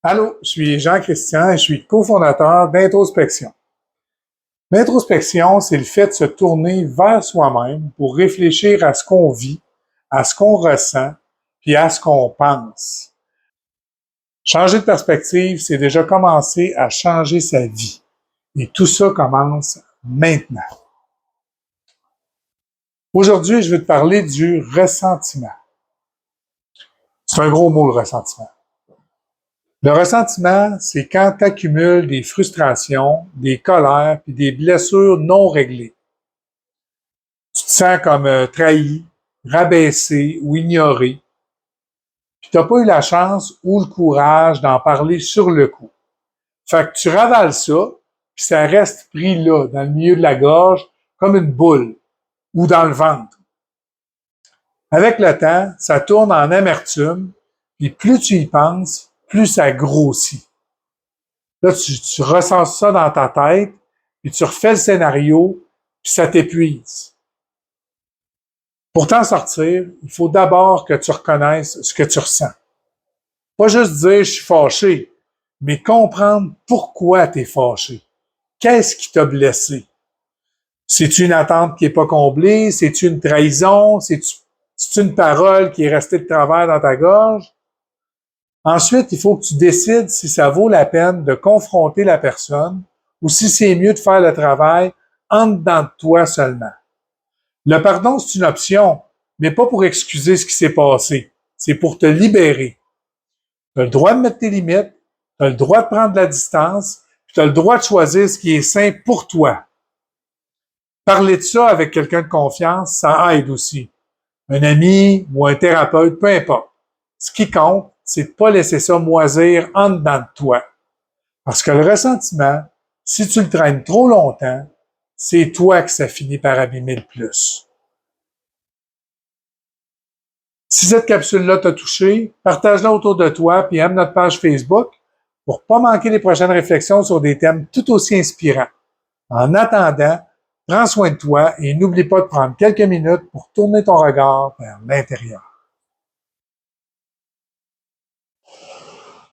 Allô, je suis Jean-Christian et je suis cofondateur d'Introspection. L'introspection, c'est le fait de se tourner vers soi-même pour réfléchir à ce qu'on vit, à ce qu'on ressent, puis à ce qu'on pense. Changer de perspective, c'est déjà commencer à changer sa vie. Et tout ça commence maintenant. Aujourd'hui, je vais te parler du ressentiment. C'est un gros mot, le ressentiment. Le ressentiment, c'est quand tu accumules des frustrations, des colères puis des blessures non réglées. Tu te sens comme trahi, rabaissé ou ignoré, puis tu n'as pas eu la chance ou le courage d'en parler sur le coup. Fait que tu ravales ça, puis ça reste pris là, dans le milieu de la gorge, comme une boule, ou dans le ventre. Avec le temps, ça tourne en amertume, puis plus tu y penses, plus ça grossit. Là, tu ressens ça dans ta tête, puis tu refais le scénario, puis ça t'épuise. Pour t'en sortir, il faut d'abord que tu reconnaisses ce que tu ressens. Pas juste dire « je suis fâché », mais comprendre pourquoi tu es fâché. Qu'est-ce qui t'a blessé? C'est-tu une attente qui n'est pas comblée? C'est-tu une trahison? C'est-tu une parole qui est restée de travers dans ta gorge? Ensuite, il faut que tu décides si ça vaut la peine de confronter la personne ou si c'est mieux de faire le travail en dedans de toi seulement. Le pardon, c'est une option, mais pas pour excuser ce qui s'est passé. C'est pour te libérer. Tu as le droit de mettre tes limites, tu as le droit de prendre de la distance, puis tu as le droit de choisir ce qui est sain pour toi. Parler de ça avec quelqu'un de confiance, ça aide aussi. Un ami ou un thérapeute, peu importe. Ce qui compte, c'est de ne pas laisser ça moisir en dedans de toi. Parce que le ressentiment, si tu le traînes trop longtemps, c'est toi que ça finit par abîmer le plus. Si cette capsule-là t'a touché, partage-la autour de toi puis aime notre page Facebook pour ne pas manquer les prochaines réflexions sur des thèmes tout aussi inspirants. En attendant, prends soin de toi et n'oublie pas de prendre quelques minutes pour tourner ton regard vers l'intérieur.